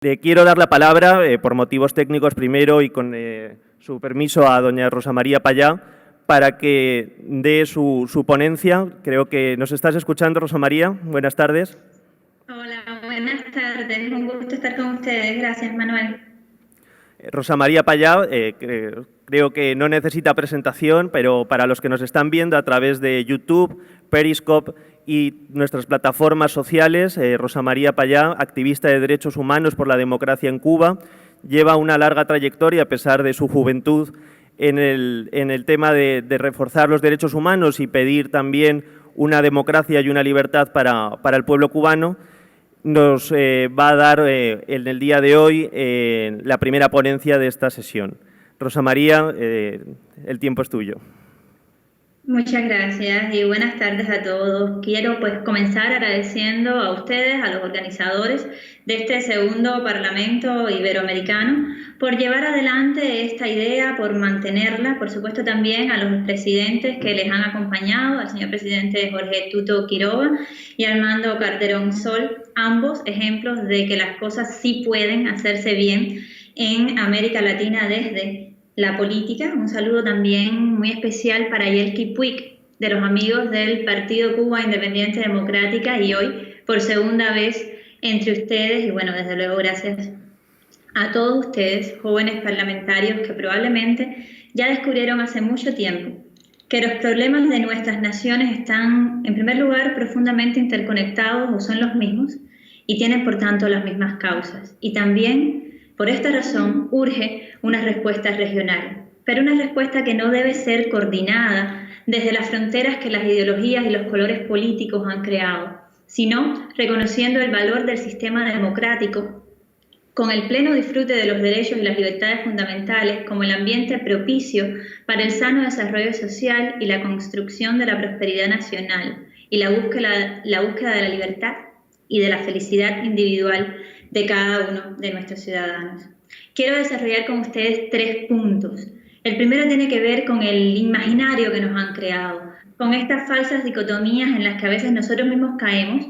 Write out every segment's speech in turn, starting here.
Le quiero dar la palabra, por motivos técnicos primero y con su permiso, a doña Rosa María Payá, para que dé su ponencia. Creo que nos estás escuchando, Rosa María. Buenas tardes. Hola, buenas tardes. Un gusto estar con ustedes. Gracias, Manuel. Rosa María Payá, creo que no necesita presentación, pero para los que nos están viendo a través de YouTube, Periscope y nuestras plataformas sociales, Rosa María Payá, activista de derechos humanos por la democracia en Cuba, lleva una larga trayectoria, a pesar de su juventud, en el tema de reforzar los derechos humanos y pedir también una democracia y una libertad para el pueblo cubano. Nos va a dar en el día de hoy la primera ponencia de esta sesión. Rosa María, el tiempo es tuyo. Muchas gracias y buenas tardes a todos. Quiero comenzar agradeciendo a ustedes, a los organizadores de este segundo Parlamento Iberoamericano, por llevar adelante esta idea, por mantenerla, por supuesto también a los presidentes que les han acompañado, al señor presidente Jorge Tuto Quiroga y Armando Calderón Sol, ambos ejemplos de que las cosas sí pueden hacerse bien en América Latina desde la política. Un saludo también muy especial para Yelki Puig, de los amigos del Partido Cuba Independiente Democrática, y hoy por segunda vez entre ustedes. Y bueno, desde luego gracias a todos ustedes, jóvenes parlamentarios que probablemente ya descubrieron hace mucho tiempo que los problemas de nuestras naciones están, en primer lugar, profundamente interconectados o son los mismos y tienen, por tanto, las mismas causas. Y también, por esta razón, urge una respuesta regional, pero una respuesta que no debe ser coordinada desde las fronteras que las ideologías y los colores políticos han creado, sino reconociendo el valor del sistema democrático con el pleno disfrute de los derechos y las libertades fundamentales como el ambiente propicio para el sano desarrollo social y la construcción de la prosperidad nacional y la búsqueda de la libertad y de la felicidad individual de cada uno de nuestros ciudadanos. Quiero desarrollar con ustedes 3 puntos. El primero tiene que ver con el imaginario que nos han creado, con estas falsas dicotomías en las que a veces nosotros mismos caemos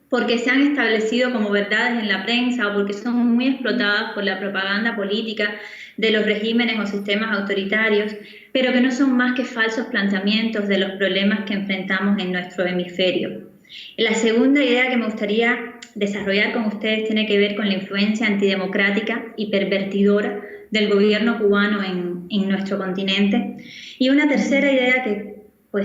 porque se han establecido como verdades en la prensa o porque son muy explotadas por la propaganda política de los regímenes o sistemas autoritarios, pero que no son más que falsos planteamientos de los problemas que enfrentamos en nuestro hemisferio. La segunda idea que me gustaría desarrollar con ustedes tiene que ver con la influencia antidemocrática y pervertidora del gobierno cubano en nuestro continente. Y una tercera idea que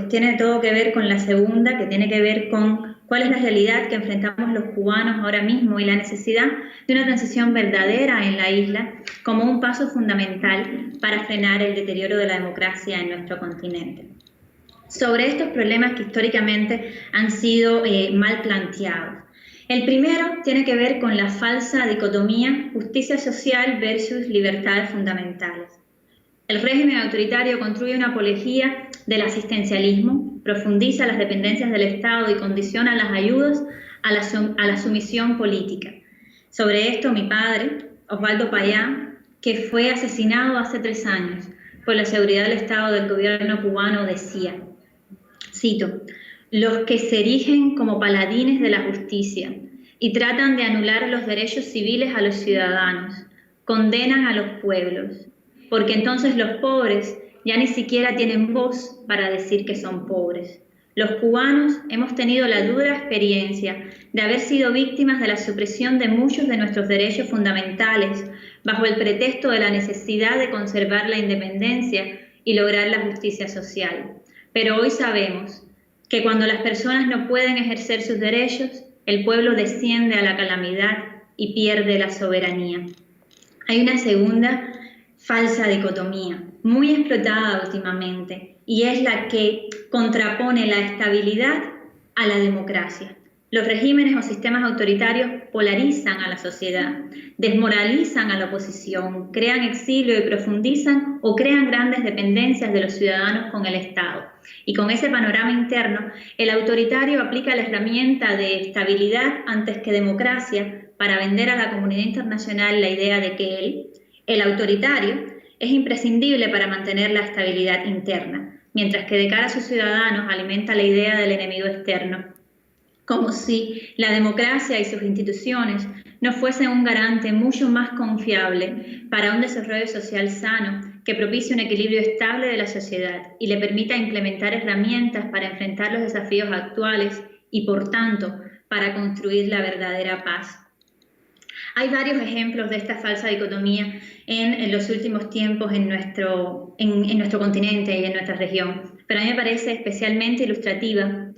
tiene todo que ver con la segunda, que tiene que ver con cuál es la realidad que enfrentamos los cubanos ahora mismo y la necesidad de una transición verdadera en la isla como un paso fundamental para frenar el deterioro de la democracia en nuestro continente. Sobre estos problemas que históricamente han sido mal planteados. El primero tiene que ver con la falsa dicotomía justicia social versus libertades fundamentales. El régimen autoritario construye una apología del asistencialismo, profundiza las dependencias del Estado y condiciona las ayudas a la sumisión política. Sobre esto, mi padre, Osvaldo Payá, que fue asesinado hace 3 años por la seguridad del Estado del gobierno cubano, decía, cito, los que se erigen como paladines de la justicia y tratan de anular los derechos civiles a los ciudadanos, condenan a los pueblos, porque entonces los pobres ya ni siquiera tienen voz para decir que son pobres. Los cubanos hemos tenido la dura experiencia de haber sido víctimas de la supresión de muchos de nuestros derechos fundamentales bajo el pretexto de la necesidad de conservar la independencia y lograr la justicia social. Pero hoy sabemos que cuando las personas no pueden ejercer sus derechos, el pueblo desciende a la calamidad y pierde la soberanía. Hay una segunda falsa dicotomía, muy explotada últimamente, y es la que contrapone la estabilidad a la democracia. Los regímenes o sistemas autoritarios polarizan a la sociedad, desmoralizan a la oposición, crean exilio y profundizan o crean grandes dependencias de los ciudadanos con el Estado. Y con ese panorama interno, el autoritario aplica la herramienta de estabilidad antes que democracia para vender a la comunidad internacional la idea de que él, el autoritario, es imprescindible para mantener la estabilidad interna, mientras que de cara a sus ciudadanos alimenta la idea del enemigo externo, como si la democracia y sus instituciones no fuesen un garante mucho más confiable para un desarrollo social sano que propicie un equilibrio estable de la sociedad y le permita implementar herramientas para enfrentar los desafíos actuales y, por tanto, para construir la verdadera paz. Hay varios ejemplos de esta falsa dicotomía en los últimos tiempos en nuestro continente y en nuestra región, pero a mí me parece especialmente ilustrativa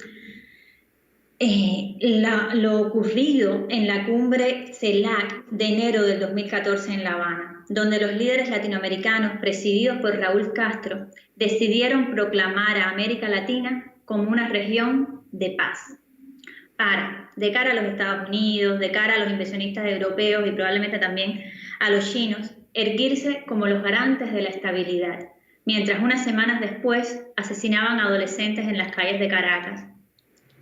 lo ocurrido en la cumbre CELAC de enero del 2014 en La Habana, donde los líderes latinoamericanos, presididos por Raúl Castro, decidieron proclamar a América Latina como una región de paz. De cara a los Estados Unidos, de cara a los inversionistas europeos y probablemente también a los chinos, erguirse como los garantes de la estabilidad, mientras unas semanas después asesinaban a adolescentes en las calles de Caracas.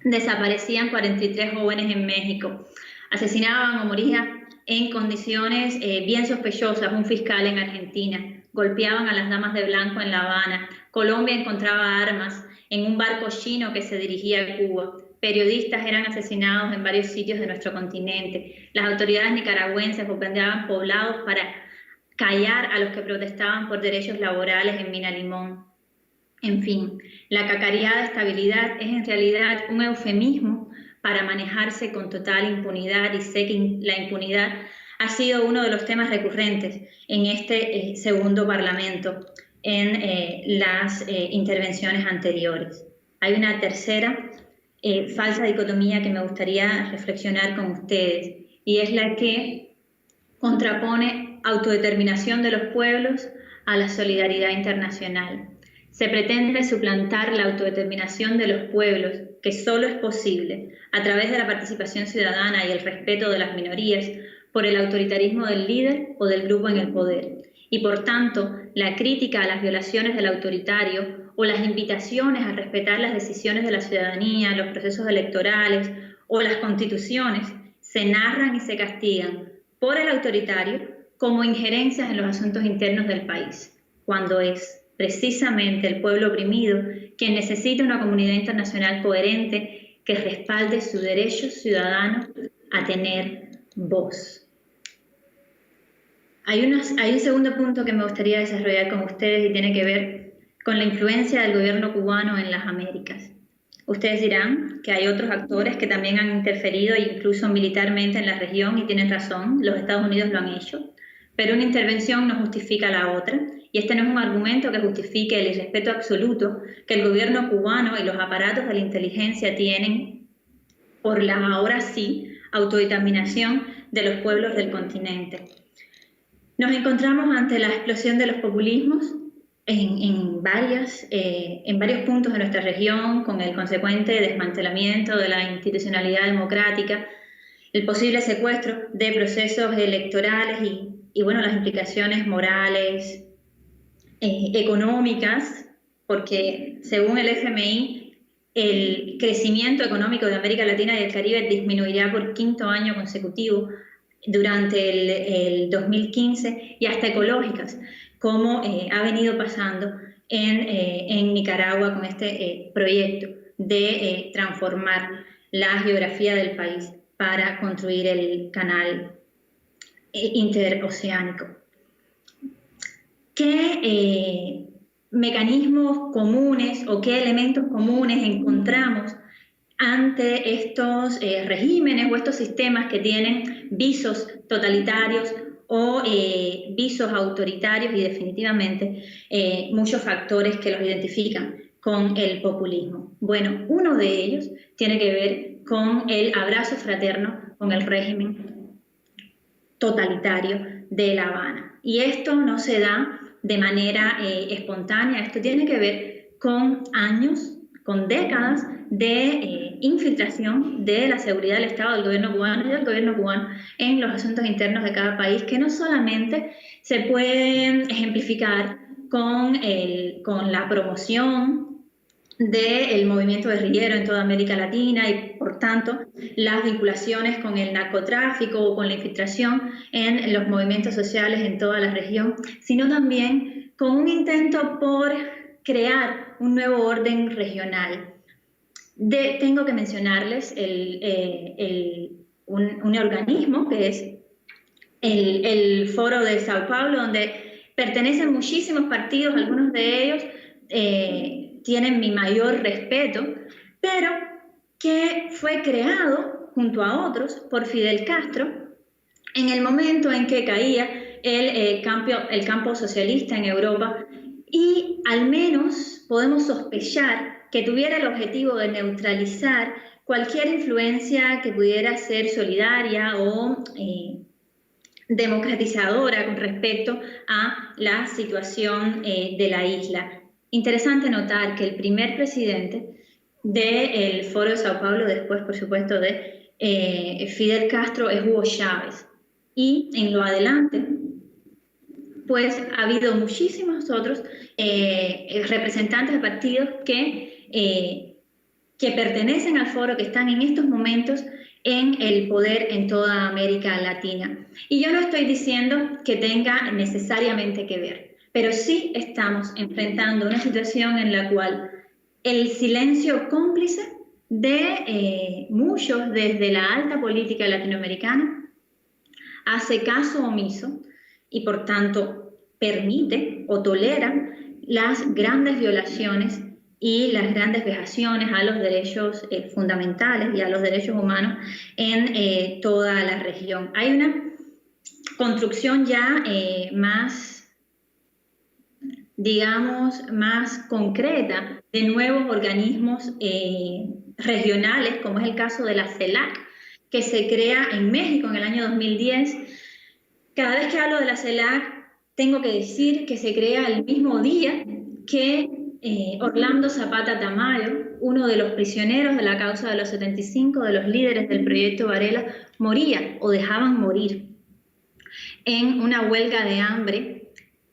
Desaparecían 43 jóvenes en México, asesinaban o morían en condiciones bien sospechosas un fiscal en Argentina, golpeaban a las damas de blanco en La Habana, Colombia encontraba armas en un barco chino que se dirigía a Cuba, periodistas eran asesinados en varios sitios de nuestro continente, las autoridades nicaragüenses bombardeaban poblados para callar a los que protestaban por derechos laborales en Mina Limón. En fin, la cacareada estabilidad es en realidad un eufemismo para manejarse con total impunidad, y sé que la impunidad ha sido uno de los temas recurrentes en este segundo Parlamento en las intervenciones anteriores. Hay una tercera falsa dicotomía que me gustaría reflexionar con ustedes, y es la que contrapone autodeterminación de los pueblos a la solidaridad internacional. Se pretende suplantar la autodeterminación de los pueblos, que solo es posible a través de la participación ciudadana y el respeto de las minorías, por el autoritarismo del líder o del grupo en el poder. Y por tanto, la crítica a las violaciones del autoritario o las invitaciones a respetar las decisiones de la ciudadanía, los procesos electorales o las constituciones se narran y se castigan por el autoritario como injerencias en los asuntos internos del país, cuando es precisamente el pueblo oprimido quien necesita una comunidad internacional coherente que respalde su derecho ciudadano a tener voz. Hay un segundo punto que me gustaría desarrollar con ustedes y tiene que ver con la influencia del gobierno cubano en las Américas. Ustedes dirán que hay otros actores que también han interferido incluso militarmente en la región, y tienen razón, los Estados Unidos lo han hecho, pero una intervención no justifica la otra, y este no es un argumento que justifique el irrespeto absoluto que el gobierno cubano y los aparatos de la inteligencia tienen por la, ahora sí, autodeterminación de los pueblos del continente. Nos encontramos ante la explosión de los populismos en varios puntos de nuestra región, con el consecuente desmantelamiento de la institucionalidad democrática, el posible secuestro de procesos electorales y bueno, las implicaciones morales, económicas, porque según el FMI, el crecimiento económico de América Latina y el Caribe disminuirá por quinto año consecutivo durante el 2015, y hasta ecológicas, como ha venido pasando en Nicaragua con este proyecto de transformar la geografía del país para construir el canal interoceánico. ¿Qué mecanismos comunes o qué elementos comunes encontramos ante estos regímenes o estos sistemas que tienen visos totalitarios o visos autoritarios, y definitivamente muchos factores que los identifican con el populismo? Bueno, uno de ellos tiene que ver con el abrazo fraterno con el régimen totalitario de La Habana. Y esto no se da de manera espontánea, esto tiene que ver con años, con décadas de infiltración de la seguridad del Estado, del gobierno cubano y del gobierno cubano en los asuntos internos de cada país, que no solamente se pueden ejemplificar con la promoción del movimiento guerrillero en toda América Latina y, por tanto, las vinculaciones con el narcotráfico o con la infiltración en los movimientos sociales en toda la región, sino también con un intento por crear un nuevo orden regional. Tengo que mencionarles un organismo que es el Foro de Sao Paulo, donde pertenecen muchísimos partidos, algunos de ellos tienen mi mayor respeto, pero que fue creado junto a otros por Fidel Castro en el momento en que caía el campo socialista en Europa, y al menos podemos sospechar que tuviera el objetivo de neutralizar cualquier influencia que pudiera ser solidaria o democratizadora con respecto a la situación de la isla. Interesante notar que el primer presidente del Foro de Sao Paulo, después por supuesto de Fidel Castro, es Hugo Chávez. Y en lo adelante, pues ha habido muchísimos otros representantes de partidos que pertenecen al foro, que están en estos momentos en el poder en toda América Latina. Y yo no estoy diciendo que tenga necesariamente que ver, pero sí estamos enfrentando una situación en la cual el silencio cómplice de muchos desde la alta política latinoamericana hace caso omiso y por tanto permite o tolera las grandes violaciones y las grandes vejaciones a los derechos fundamentales y a los derechos humanos en toda la región. Hay una construcción ya más, digamos, más concreta de nuevos organismos regionales, como es el caso de la CELAC, que se crea en México en el año 2010. Cada vez que hablo de la CELAC, tengo que decir que se crea el mismo día que Orlando Zapata Tamayo, uno de los prisioneros de la causa de los 75, de los líderes del proyecto Varela, moría o dejaban morir en una huelga de hambre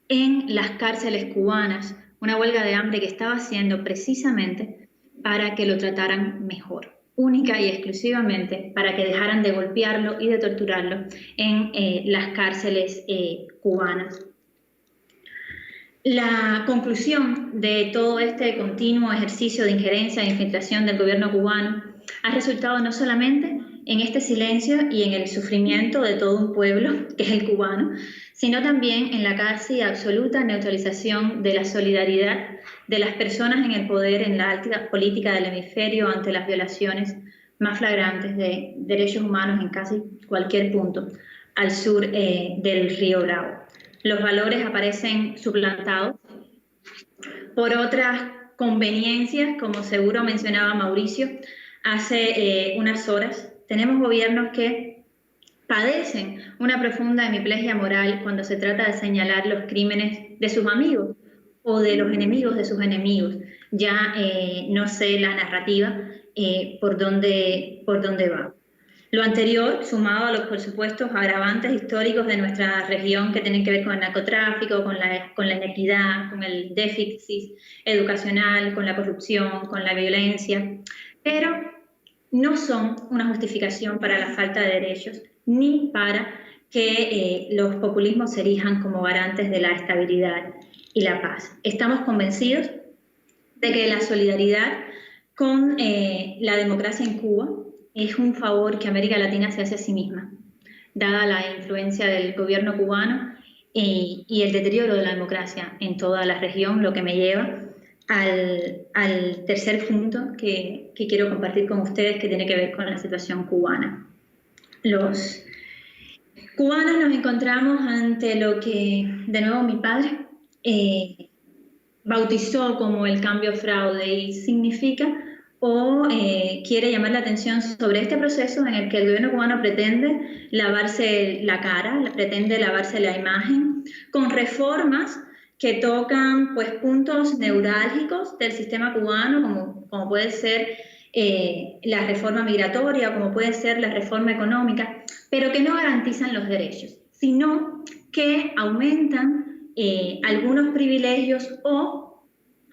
en las cárceles cubanas, una huelga de hambre que estaba haciendo precisamente para que lo trataran mejor, única y exclusivamente para que dejaran de golpearlo y de torturarlo en las cárceles cubanas. La conclusión de todo este continuo ejercicio de injerencia e infiltración del gobierno cubano ha resultado no solamente en este silencio y en el sufrimiento de todo un pueblo, que es el cubano, sino también en la casi absoluta neutralización de la solidaridad de las personas en el poder en la alta política del hemisferio ante las violaciones más flagrantes de derechos humanos en casi cualquier punto al sur del río Bravo. Los valores aparecen suplantados por otras conveniencias, como seguro mencionaba Mauricio hace unas horas. Tenemos gobiernos que padecen una profunda hemiplegia moral cuando se trata de señalar los crímenes de sus amigos o de los enemigos de sus enemigos. Ya no sé la narrativa por dónde va. Lo anterior, sumado a los, por supuesto, agravantes históricos de nuestra región que tienen que ver con el narcotráfico, con la inequidad, con el déficit educacional, con la corrupción, con la violencia, pero no son una justificación para la falta de derechos ni para que los populismos se erijan como garantes de la estabilidad y la paz. Estamos convencidos de que la solidaridad con la democracia en Cuba es un favor que América Latina se hace a sí misma, dada la influencia del gobierno cubano y el deterioro de la democracia en toda la región, lo que me lleva al tercer punto que quiero compartir con ustedes, que tiene que ver con la situación cubana. Los cubanos nos encontramos ante lo que, de nuevo, mi padre bautizó como el cambio fraude, y significa quiere llamar la atención sobre este proceso en el que el gobierno cubano pretende lavarse la cara, pretende lavarse la imagen, con reformas que tocan pues, puntos neurálgicos del sistema cubano, como puede ser la reforma migratoria, como puede ser la reforma económica, pero que no garantizan los derechos, sino que aumentan algunos privilegios o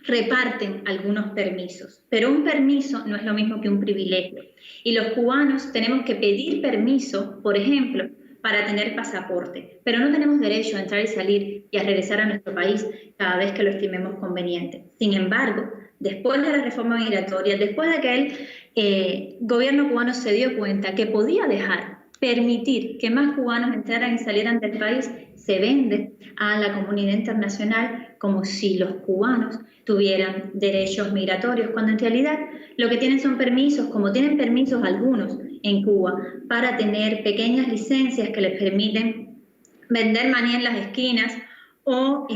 reparten algunos permisos, pero un permiso no es lo mismo que un privilegio. Y los cubanos tenemos que pedir permiso, por ejemplo, para tener pasaporte, pero no tenemos derecho a entrar y salir y a regresar a nuestro país cada vez que lo estimemos conveniente. Sin embargo, después de la reforma migratoria, después de que el gobierno cubano se dio cuenta que podía dejar permitir que más cubanos entraran y salieran del país se vende a la comunidad internacional como si los cubanos tuvieran derechos migratorios, cuando en realidad lo que tienen son permisos, como tienen permisos algunos en Cuba, para tener pequeñas licencias que les permiten vender maní en las esquinas o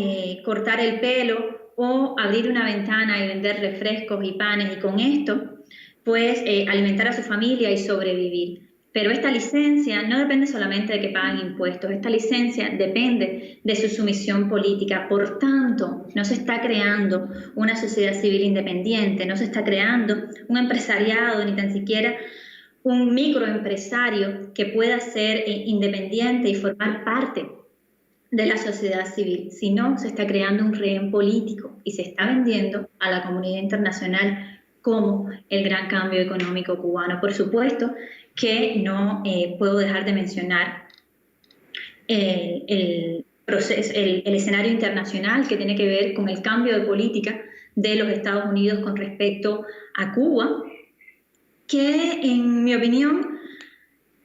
cortar el pelo o abrir una ventana y vender refrescos y panes y con esto pues alimentar a su familia y sobrevivir. Pero esta licencia no depende solamente de que paguen impuestos, esta licencia depende de su sumisión política. Por tanto, no se está creando una sociedad civil independiente, no se está creando un empresariado, ni tan siquiera un microempresario que pueda ser independiente y formar parte de la sociedad civil, sino se está creando un rehén político y se está vendiendo a la comunidad internacional como el gran cambio económico cubano. Por supuesto que no puedo dejar de mencionar el escenario internacional que tiene que ver con el cambio de política de los Estados Unidos con respecto a Cuba, que en mi opinión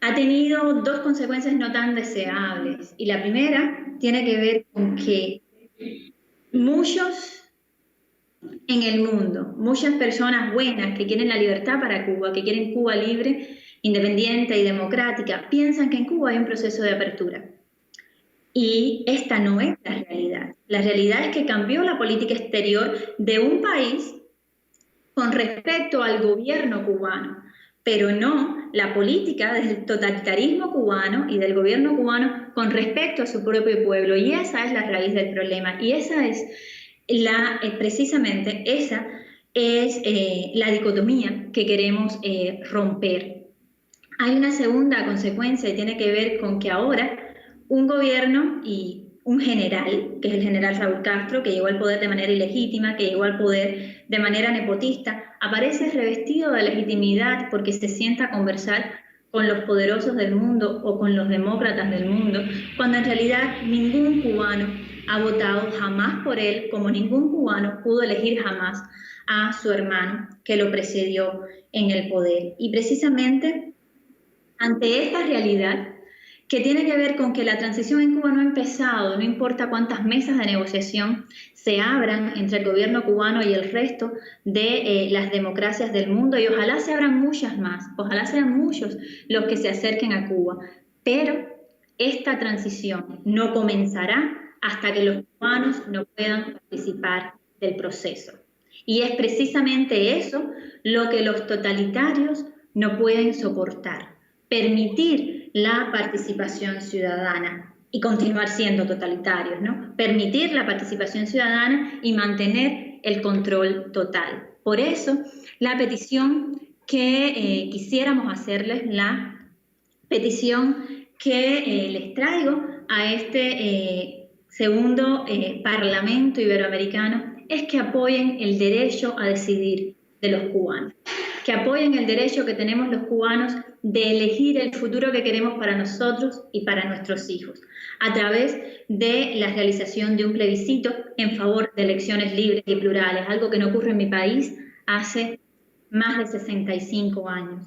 ha tenido dos consecuencias no tan deseables. Y la primera tiene que ver con que muchos en el mundo, muchas personas buenas que quieren la libertad para Cuba, que quieren Cuba libre, independiente y democrática, piensan que en Cuba hay un proceso de apertura. Y esta no es la realidad. La realidad es que cambió la política exterior de un país con respecto al gobierno cubano, pero no la política del totalitarismo cubano y del gobierno cubano con respecto a su propio pueblo. Y esa es la raíz del problema. Y esa es precisamente esa es la dicotomía que queremos romper. Hay una segunda consecuencia y tiene que ver con que ahora un gobierno y un general, que es el general Raúl Castro, que llegó al poder de manera ilegítima, que llegó al poder de manera nepotista, aparece revestido de legitimidad porque se sienta a conversar con los poderosos del mundo o con los demócratas del mundo, cuando en realidad ningún cubano ha votado jamás por él, como ningún cubano pudo elegir jamás a su hermano que lo precedió en el poder. Y precisamente ante esta realidad, que tiene que ver con que la transición en Cuba no ha empezado, no importa cuántas mesas de negociación se abran entre el gobierno cubano y el resto de las democracias del mundo, y ojalá se abran muchas más, ojalá sean muchos los que se acerquen a Cuba, pero esta transición no comenzará hasta que los cubanos no puedan participar del proceso. Y es precisamente eso lo que los totalitarios no pueden soportar, permitir la participación ciudadana y continuar siendo totalitarios, ¿no? Permitir la participación ciudadana y mantener el control total. Por eso, la petición que quisiéramos hacerles, la petición que les traigo a este segundo Parlamento Iberoamericano es que apoyen el derecho a decidir de los cubanos, que apoyen el derecho que tenemos los cubanos de elegir el futuro que queremos para nosotros y para nuestros hijos, a través de la realización de un plebiscito en favor de elecciones libres y plurales, algo que no ocurre en mi país hace más de 65 años.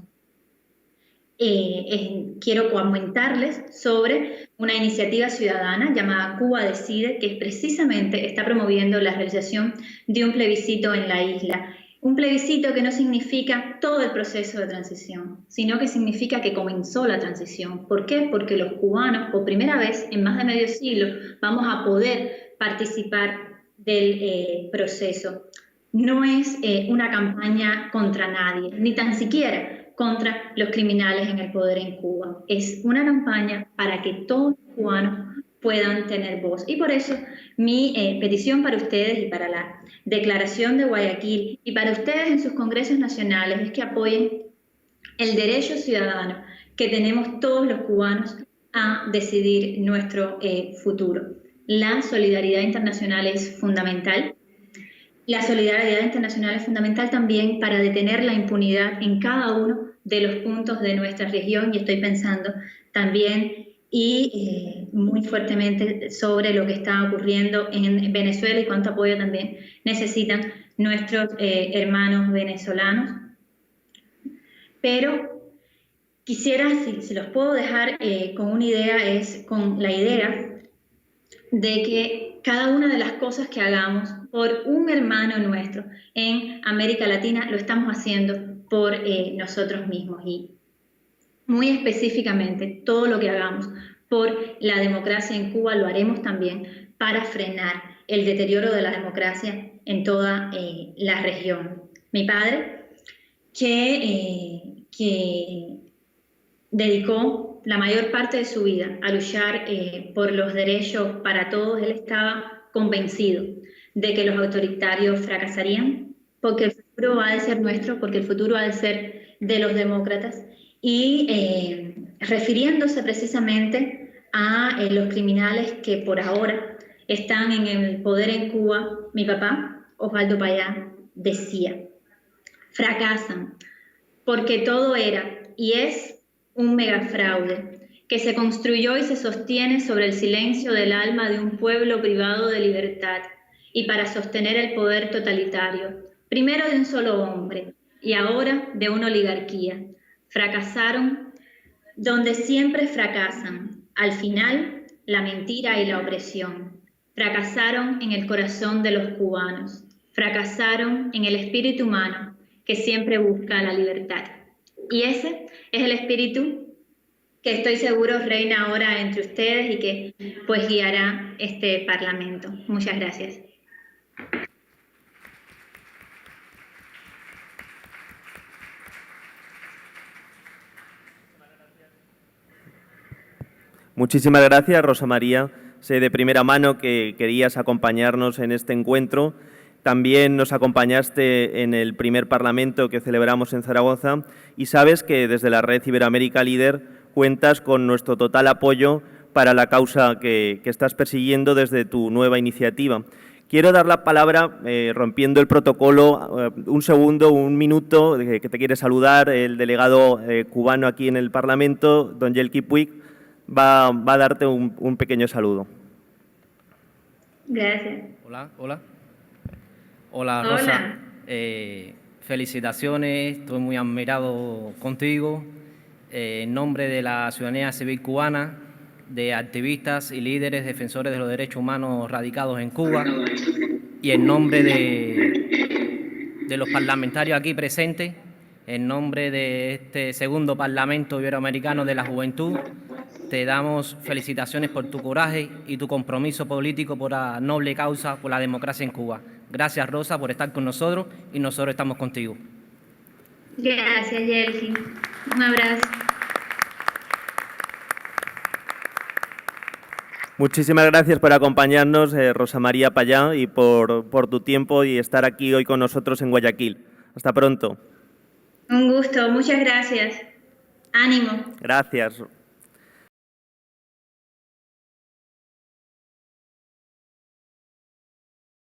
Quiero comentarles sobre una iniciativa ciudadana llamada Cuba Decide, que precisamente está promoviendo la realización de un plebiscito en la isla. Un plebiscito que no significa todo el proceso de transición, sino que significa que comenzó la transición. ¿Por qué? Porque los cubanos, por primera vez en más de medio siglo, vamos a poder participar del proceso. No es una campaña contra nadie, ni tan siquiera contra los criminales en el poder en Cuba. Es una campaña para que todos los cubanos puedan tener voz. Y por eso mi petición para ustedes y para la Declaración de Guayaquil y para ustedes en sus congresos nacionales es que apoyen el derecho ciudadano que tenemos todos los cubanos a decidir nuestro futuro. La solidaridad internacional es fundamental. La solidaridad internacional es fundamental también para detener la impunidad en cada uno de los puntos de nuestra región, y estoy pensando también muy fuertemente sobre lo que está ocurriendo en Venezuela y cuánto apoyo también necesitan nuestros hermanos venezolanos. Pero quisiera, si los puedo dejar con una idea, es con la idea de que cada una de las cosas que hagamos por un hermano nuestro en América Latina lo estamos haciendo por nosotros mismos, y muy específicamente todo lo que hagamos por la democracia en Cuba lo haremos también para frenar el deterioro de la democracia en toda la región. Mi padre, que dedicó la mayor parte de su vida a luchar por los derechos para todos, él estaba convencido de que los autoritarios fracasarían, porque el futuro ha de ser nuestro, porque el futuro ha de ser de los demócratas, y refiriéndose precisamente a los criminales que por ahora están en el poder en Cuba, mi papá, Osvaldo Payá, decía: fracasan porque todo era y es un megafraude que se construyó y se sostiene sobre el silencio del alma de un pueblo privado de libertad y para sostener el poder totalitario, primero de un solo hombre y ahora de una oligarquía. Fracasaron donde siempre fracasan, al final la mentira y la opresión. Fracasaron en el corazón de los cubanos, fracasaron en el espíritu humano que siempre busca la libertad. Y ese es el espíritu que estoy seguro reina ahora entre ustedes y que pues guiará este Parlamento. Muchas gracias. Muchísimas gracias, Rosa María. Sé de primera mano que querías acompañarnos en este encuentro. También nos acompañaste en el primer Parlamento que celebramos en Zaragoza y sabes que desde la Red Iberoamérica Líder cuentas con nuestro total apoyo para la causa que estás persiguiendo desde tu nueva iniciativa. Quiero dar la palabra, rompiendo el protocolo, un segundo, un minuto, que te quiere saludar el delegado cubano aquí en el Parlamento, don Yelki Puig, va a darte un pequeño saludo. Gracias. Hola, Rosa. Felicitaciones, estoy muy admirado contigo. En nombre de la ciudadanía civil cubana, de activistas y líderes defensores de los derechos humanos radicados en Cuba, y en nombre de los parlamentarios aquí presentes, en nombre de este segundo Parlamento Iberoamericano de la Juventud, te damos felicitaciones por tu coraje y tu compromiso político por la noble causa por la democracia en Cuba. Gracias, Rosa, por estar con nosotros y nosotros estamos contigo. Gracias, Yelki. Un abrazo. Muchísimas gracias por acompañarnos, Rosa María Payá, y por tu tiempo y estar aquí hoy con nosotros en Guayaquil. Hasta pronto. Un gusto, muchas gracias. Ánimo. Gracias.